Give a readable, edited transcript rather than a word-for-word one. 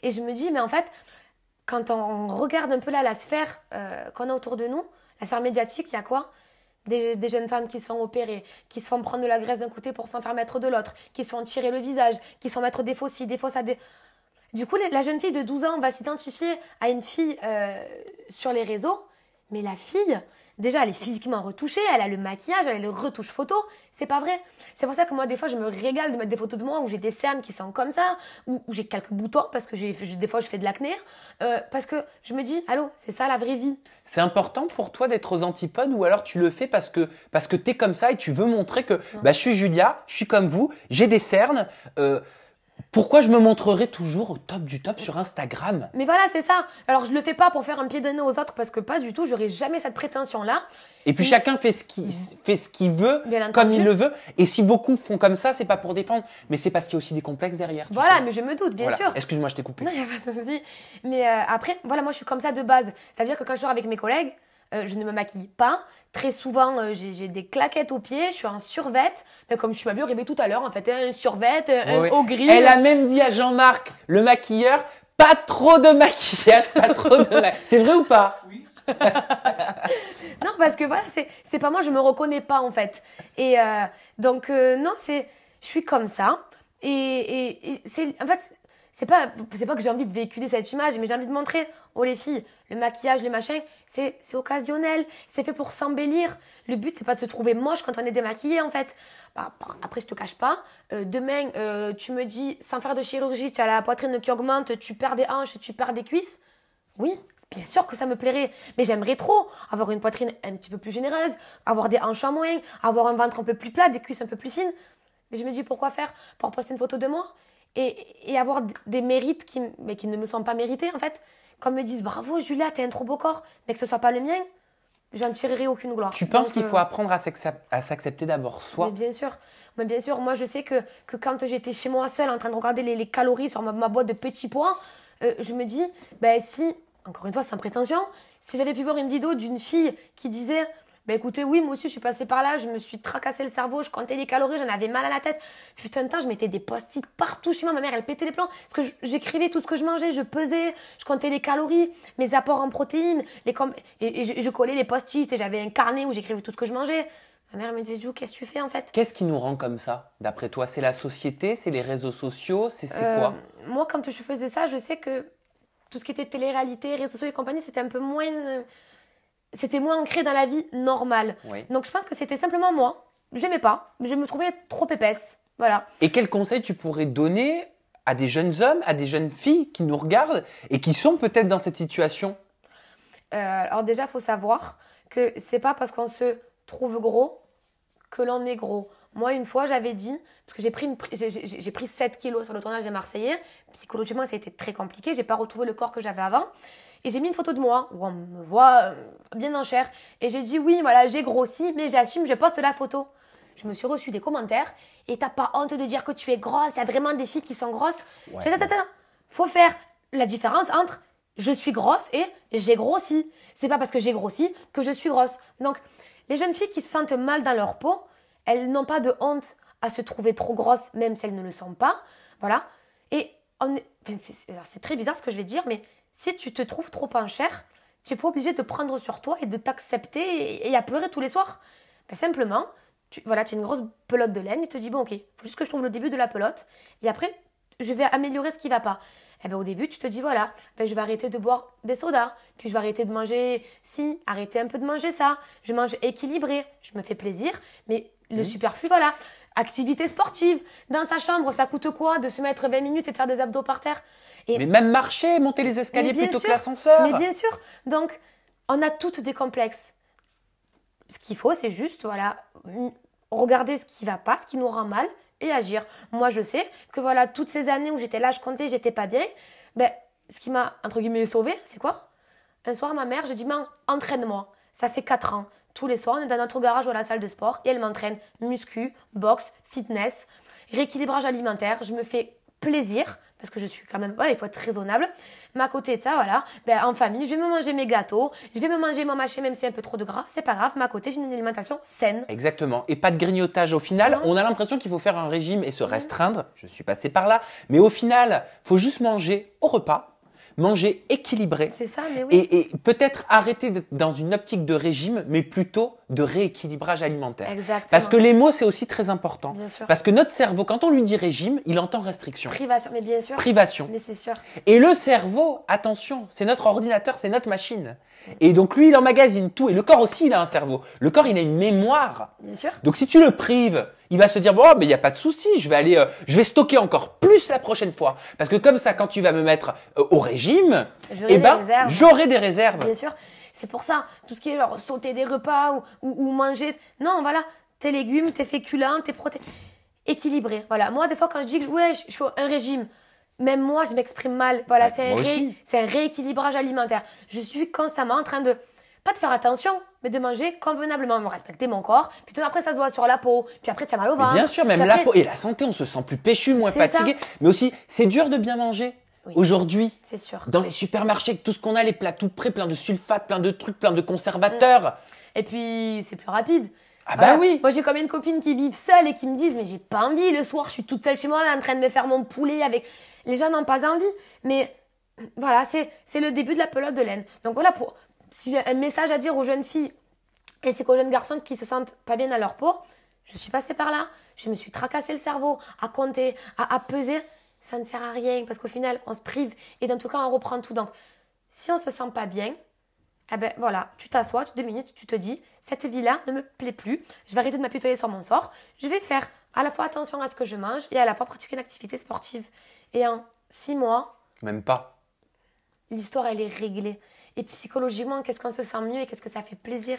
Et je me dis, mais en fait, quand on regarde un peu là la sphère qu'on a autour de nous, la sphère médiatique, il y a quoi? Des jeunes femmes qui se font opérer, qui se font prendre de la graisse d'un côté pour s'en faire mettre de l'autre, qui se font tirer le visage, qui se font mettre des faux ci, des faux ça. Du coup, la jeune fille de 12 ans va s'identifier à une fille sur les réseaux, mais la fille, déjà, elle est physiquement retouchée, elle a le maquillage, elle a les retouches photo, c'est pas vrai. C'est pour ça que moi, des fois, je me régale de mettre des photos de moi où j'ai des cernes qui sont comme ça, où j'ai quelques boutons, parce que des fois, je fais de l'acné, parce que je me dis, allô, c'est ça la vraie vie. C'est important pour toi d'être aux antipodes ou alors tu le fais parce que t'es comme ça et tu veux montrer que bah, je suis Julia, je suis comme vous, j'ai des cernes. Pourquoi je me montrerai toujours au top du top sur Instagram? Mais voilà, c'est ça. Alors, je le fais pas pour faire un pied de nez aux autres, parce que pas du tout, j'aurais jamais cette prétention-là. Et puis chacun fait ce qu'il veut, Bien comme entendu. il le veut. Et si beaucoup font comme ça, c'est pas pour défendre, mais c'est parce qu'il y a aussi des complexes derrière. Tu Voilà, sais. mais je me doute, bien Voilà. sûr. Excuse-moi, je t'ai coupé. Non, il n'y a pas de souci. Mais après, voilà, moi, je suis comme ça de base. C'est-à-dire que quand je sors avec mes collègues, je ne me maquille pas. Très souvent, j'ai des claquettes aux pieds, je suis en survêt. Comme je suis bien arrivée tout à l'heure, en fait, un survêt, un Oui. haut gris. Elle a même dit à Jean-Marc, le maquilleur, pas trop de maquillage, pas trop de maquillage. C'est vrai ou pas? Oui. Non, parce que voilà, c'est pas moi, je me reconnais pas, en fait. Et donc, non, je suis comme ça. Et en fait, c'est pas que j'ai envie de véhiculer cette image, mais j'ai envie de montrer, oh les filles, le maquillage, le machin, c'est occasionnel, c'est fait pour s'embellir. Le but, c'est pas de se trouver moche quand on est démaquillé, en fait. Après, je te cache pas, demain, tu me dis, sans faire de chirurgie, tu as la poitrine qui augmente, tu perds des hanches, tu perds des cuisses. Oui, bien sûr que ça me plairait, mais j'aimerais trop avoir une poitrine un petit peu plus généreuse, avoir des hanches en moins, avoir un ventre un peu plus plat, des cuisses un peu plus fines. Mais je me dis, pourquoi faire? Pour poster une photo de moi et avoir des mérites mais qui ne me sont pas mérités, en fait. Comme me disent, bravo Julia, t'as un trop beau corps, mais que ce soit pas le mien, j'en tirerai aucune gloire. Tu penses Donc, qu'il faut apprendre à s'accepter d'abord soi? mais bien sûr, moi je sais que quand j'étais chez moi seule en train de regarder les calories sur ma boîte de petits pois, je me dis, ben si, encore une fois sans prétention, si j'avais pu voir une vidéo d'une fille qui disait, ben écoutez, oui, moi aussi je suis passée par là, je me suis tracassé le cerveau, je comptais les calories, j'en avais mal à la tête. Fut un temps, je mettais des post-it partout chez moi, ma mère elle pétait les plombs, parce que j'écrivais tout ce que je mangeais, je pesais, je comptais les calories, mes apports en protéines, et je collais les post-it, et j'avais un carnet où j'écrivais tout ce que je mangeais. Ma mère me disait, Jou, qu'est-ce que tu fais en fait? Qu'est-ce qui nous rend comme ça, d'après toi? C'est la société, c'est les réseaux sociaux, c'est quoi? Moi, quand je faisais ça, je sais que tout ce qui était télé-réalité, réseaux sociaux et compagnie, c'était un peu moins... c'était moins ancré dans la vie normale. Oui. Donc je pense que c'était simplement moi. J'aimais pas. Je me trouvais trop épaisse. Voilà. Et quel conseil tu pourrais donner à des jeunes hommes, à des jeunes filles qui nous regardent et qui sont peut-être dans cette situation? Alors déjà, il faut savoir que c'est pas parce qu'on se trouve gros que l'on est gros. Moi, une fois, j'avais dit, parce que j'ai pris 7 kilos sur le tournage des Marseillais, psychologiquement, ça a été très compliqué, j'ai pas retrouvé le corps que j'avais avant. Et j'ai mis une photo de moi, où on me voit bien en chair, et j'ai dit, oui, voilà, j'ai grossi, mais j'assume, je poste la photo. Je me suis reçu des commentaires, et t'as pas honte de dire que tu es grosse, il y a vraiment des filles qui sont grosses. Ouais. J'ai dit, attends, faut faire la différence entre je suis grosse et j'ai grossi. C'est pas parce que j'ai grossi que je suis grosse. Donc, les jeunes filles qui se sentent mal dans leur peau, elles n'ont pas de honte à se trouver trop grosses, même si elles ne le sont pas. Voilà. Et c'est très bizarre ce que je vais dire, mais si tu te trouves trop en chair, tu n'es pas obligé de prendre sur toi et de t'accepter et à pleurer tous les soirs. Ben, simplement, tu as une grosse pelote de laine, et tu te dis, bon ok, il faut juste que je trouve le début de la pelote, et après, je vais améliorer ce qui ne va pas. Et ben, au début, tu te dis, voilà, je vais arrêter de boire des sodas, puis je vais arrêter de manger arrêter un peu de manger ça, je mange équilibré, je me fais plaisir, mais le superflu, voilà. Activité sportive, dans sa chambre, ça coûte quoi de se mettre 20 minutes et de faire des abdos par terre? Mais même marcher, monter les escaliers plutôt que l'ascenseur. Mais bien sûr. Donc, on a toutes des complexes. Ce qu'il faut, c'est juste, voilà, regarder ce qui va pas, ce qui nous rend mal et agir. Moi, je sais que voilà, toutes ces années où j'étais là, je comptais, j'étais pas bien, ben, ce qui m'a, entre guillemets, sauvée, c'est quoi? Un soir, ma mère, j'ai dit, maman, entraîne-moi. Ça fait 4 ans. Tous les soirs, on est dans notre garage ou à la salle de sport et elle m'entraîne muscu, boxe, fitness, rééquilibrage alimentaire. Je me fais plaisir, parce que je suis quand même, voilà, il faut être raisonnable. Mais à côté de ça, voilà, ben, en famille, je vais me manger mes gâteaux, je vais me manger mon machin, même s'il y a un peu trop de gras, c'est pas grave, mais à côté, j'ai une alimentation saine. Exactement. Et pas de grignotage. Au final, Non. on a l'impression qu'il faut faire un régime et se restreindre. Je suis passé par là. Mais au final, faut juste manger au repas, manger équilibré. C'est ça, mais oui. Et peut-être arrêter d'être dans une optique de régime, mais plutôt de rééquilibrage alimentaire. Exactement. Parce que les mots, c'est aussi très important. Bien sûr. Parce que notre cerveau, quand on lui dit régime, il entend restriction, Privation, mais bien sûr. privation. Mais c'est sûr. Et le cerveau, attention, c'est notre ordinateur, c'est notre machine. Et donc lui, il emmagasine tout. Et le corps aussi, il a un cerveau. Le corps, il a une mémoire. Bien sûr. Donc si tu le prives, il va se dire bon, mais il y a pas de souci, je vais stocker encore plus la prochaine fois. Parce que comme ça, quand tu vas me mettre au régime, J'aurai des réserves. j'aurai des réserves. Bien sûr. C'est pour ça, tout ce qui est genre sauter des repas ou manger. Non, voilà, tes légumes, tes féculents, tes protéines. Équilibré. Voilà. Moi, des fois, quand je dis que ouais, je fais un régime, même moi, je m'exprime mal. Voilà, Ouais, moi aussi. c'est un rééquilibrage alimentaire. Je suis constamment en train de, pas de faire attention, mais de manger convenablement, me respecter mon corps. Puis tout après, ça se voit sur la peau. Puis après, tu as mal au Mais ventre. bien sûr, même Puis la après- peau et la santé, on se sent plus péchu, moins C'est fatigué. Mais aussi, c'est dur de bien manger. Oui. Aujourd'hui, C'est sûr. dans les supermarchés, tout ce qu'on a, les plats tout prêts, plein de sulfates, plein de trucs, plein de conservateurs. Et puis, c'est plus rapide. Ah bah oui. Moi, j'ai combien de copines qui vivent seules et qui me disent, mais j'ai pas envie. Le soir, je suis toute seule chez moi, en train de me faire mon poulet avec. Les gens n'ont pas envie. Mais voilà, c'est le début de la pelote de laine. Donc voilà, si j'ai un message à dire aux jeunes filles, et c'est qu'aux jeunes garçons qui se sentent pas bien dans leur peau, je suis passée par là. Je me suis tracassé le cerveau à compter, à peser. Ça ne sert à rien parce qu'au final, on se prive et dans tout cas, on reprend tout. Donc, si on se sent pas bien, eh ben voilà, tu t'assois, 2 minutes, tu te dis, cette vie-là ne me plaît plus, je vais arrêter de m'apitoyer sur mon sort, je vais faire à la fois attention à ce que je mange et à la fois pratiquer une activité sportive. Et en 6 mois, Même pas. l'histoire, elle est réglée. Et psychologiquement, qu'est-ce qu'on se sent mieux et qu'est-ce que ça fait plaisir.